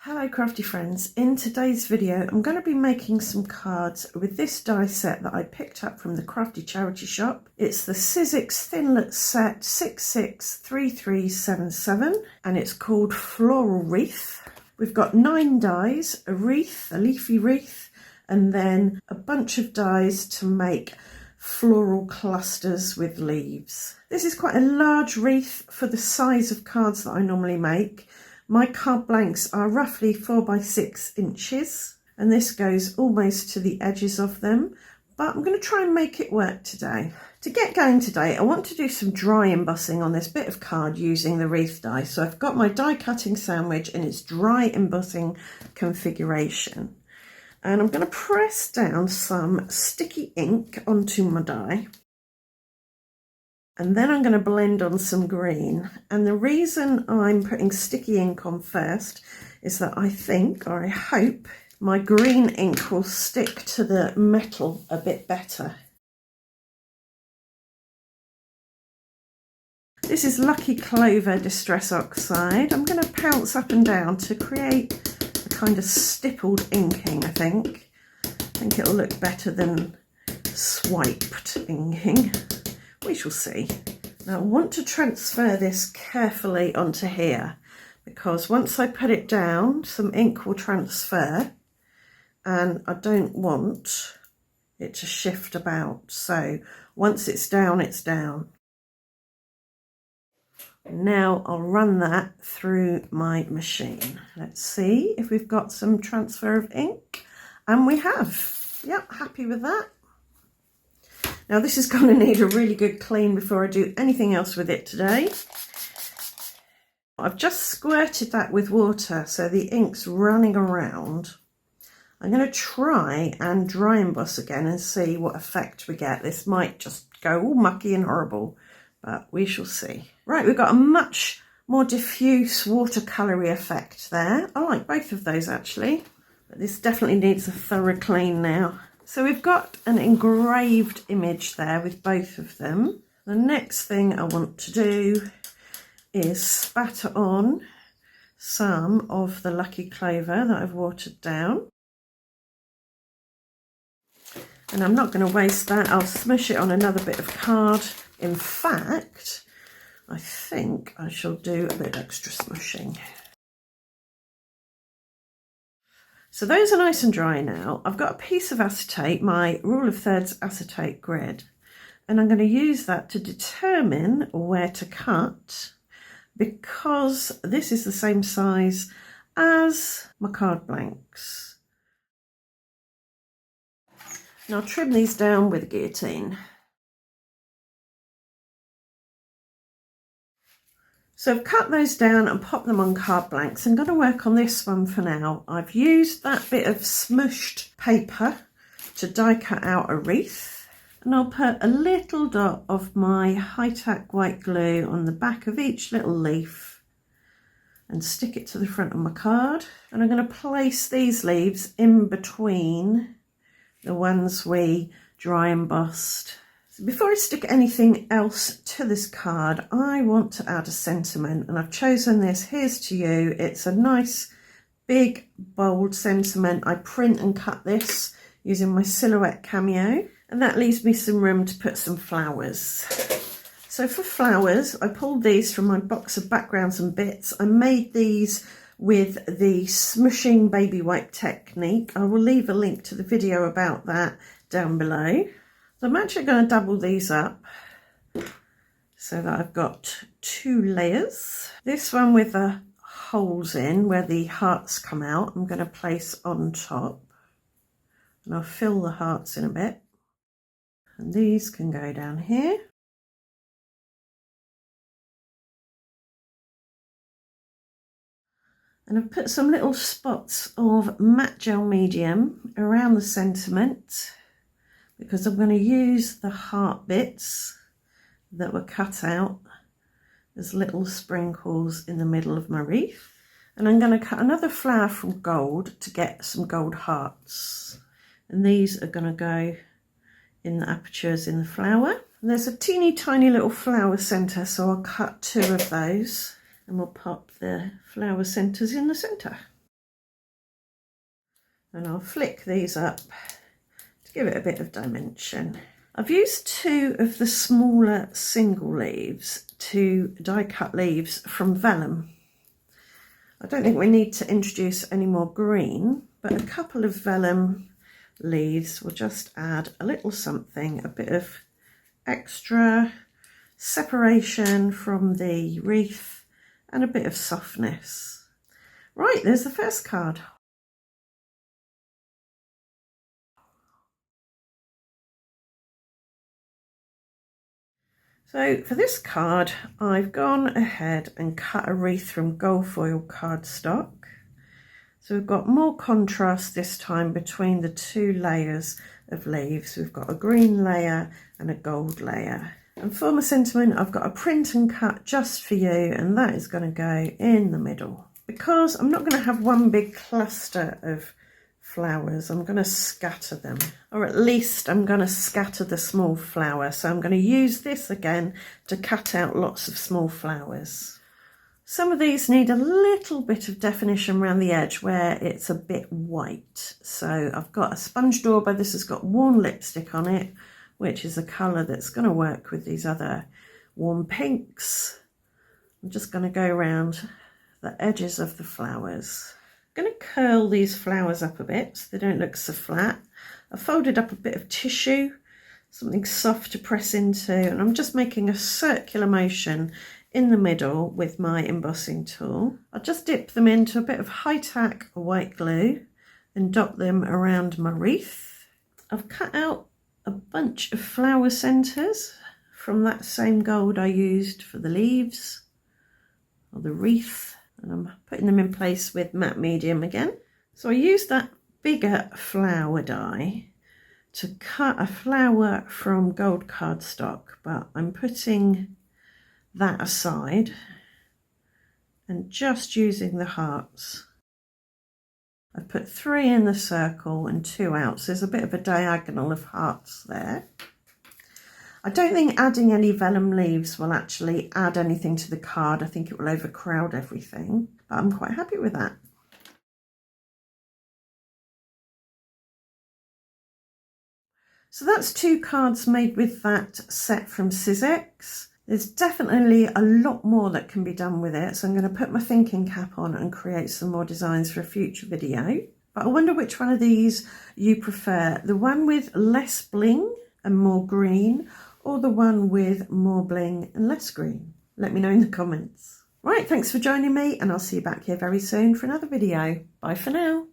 Hello crafty friends, in today's video I'm going to be making some cards with this die set that I picked up from the Crafty Charity Shop. It's the Sizzix Thinlet Set 663377 and it's called Floral Wreath. We've got 9 dies, a wreath, a leafy wreath, and then a bunch of dies to make floral clusters with leaves. This is quite a large wreath for the size of cards that I normally make. My card blanks are roughly 4 by 6 inches and this goes almost to the edges of them, but I'm going to try and make it work today. To get going today, I want to do some dry embossing on this bit of card using the wreath die. So I've got my die cutting sandwich in its dry embossing configuration. And I'm going to press down some sticky ink onto my die. And then I'm going to blend on some green. And the reason I'm putting sticky ink on first is that I think, or I hope, my green ink will stick to the metal a bit better. This is Lucky Clover Distress Oxide. I'm going to pounce up and down to create a kind of stippled inking, I think. I think it'll look better than swiped inking. We shall see. Now I want to transfer this carefully onto here because once I put it down, some ink will transfer and I don't want it to shift about. So once it's down, it's down. Now I'll run that through my machine. Let's see if we've got some transfer of ink. And we have. Yep, happy with that. Now this is going to need a really good clean before I do anything else with it today. I've just squirted that with water so the ink's running around. I'm going to try and dry emboss again and see what effect we get. This might just go all mucky and horrible, but we shall see. Right, we've got a much more diffuse watercolour-y effect there. I like both of those actually, but this definitely needs a thorough clean now. So we've got an engraved image there with both of them. The next thing I want to do is spatter on some of the Lucky Clover that I've watered down. And I'm not going to waste that, I'll smush it on another bit of card. In fact, I think I shall do a bit extra smushing. So those are nice and dry now. I've got a piece of acetate, my rule of thirds acetate grid, and I'm going to use that to determine where to cut because this is the same size as my card blanks. Now I'll trim these down with a guillotine. So I've cut those down and popped them on card blanks. I'm going to work on this one for now. I've used that bit of smushed paper to die cut out a wreath. And I'll put a little dot of my high-tack white glue on the back of each little leaf and stick it to the front of my card. And I'm going to place these leaves in between the ones we dry embossed. Before I stick anything else to this card, I want to add a sentiment, and I've chosen this. Here's to you. It's a nice, big, bold sentiment. I print and cut this using my Silhouette Cameo, and that leaves me some room to put some flowers. So for flowers, I pulled these from my box of backgrounds and bits. I made these with the smushing baby wipe technique. I will leave a link to the video about that down below. So I'm actually going to double these up so that I've got 2 layers. This one with the holes in where the hearts come out, I'm going to place on top. And I'll fill the hearts in a bit. And these can go down here. And I've put some little spots of matte gel medium around the sentiment, because I'm going to use the heart bits that were cut out as little sprinkles in the middle of my wreath. And I'm going to cut another flower from gold to get some gold hearts. And these are going to go in the apertures in the flower. And there's a teeny tiny little flower centre, so I'll cut 2 of those and we'll pop the flower centres in the centre. And I'll flick these up to give it a bit of dimension. I've used 2 of the smaller single leaves to die cut leaves from vellum. I don't think we need to introduce any more green, but a couple of vellum leaves will just add a little something, a bit of extra separation from the wreath and a bit of softness. Right, there's the first card. So for this card, I've gone ahead and cut a wreath from gold foil cardstock. So we've got more contrast this time between the 2 layers of leaves. We've got a green layer and a gold layer. And for my sentiment, I've got a print and cut just for you, and that is going to go in the middle. Because I'm not going to have one big cluster of flowers, I'm going to scatter them, or at least I'm going to scatter the small flower. So I'm going to use this again to cut out lots of small flowers. Some of these need a little bit of definition around the edge where it's a bit white. So I've got a sponge dauber. This has got warm lipstick on it, which is a colour that's going to work with these other warm pinks. I'm just going to go around the edges of the flowers. I'm going to curl these flowers up a bit so they don't look so flat. I've folded up a bit of tissue, something soft to press into, and I'm just making a circular motion in the middle with my embossing tool. I'll just dip them into a bit of high-tack white glue and dot them around my wreath. I've cut out a bunch of flower centres from that same gold I used for the leaves or the wreath. And I'm putting them in place with matte medium again. So I used that bigger flower die to cut a flower from gold cardstock, but I'm putting that aside and just using the hearts. I've put 3 in the circle and 2 out, so there's a bit of a diagonal of hearts there. I don't think adding any vellum leaves will actually add anything to the card. I think it will overcrowd everything, but I'm quite happy with that. So that's 2 cards made with that set from Sizzix. There's definitely a lot more that can be done with it, so I'm going to put my thinking cap on and create some more designs for a future video. But I wonder which one of these you prefer, the one with less bling and more green, or the one with more bling and less green? Let me know in the comments. Right, thanks for joining me, and I'll see you back here very soon for another video. Bye for now.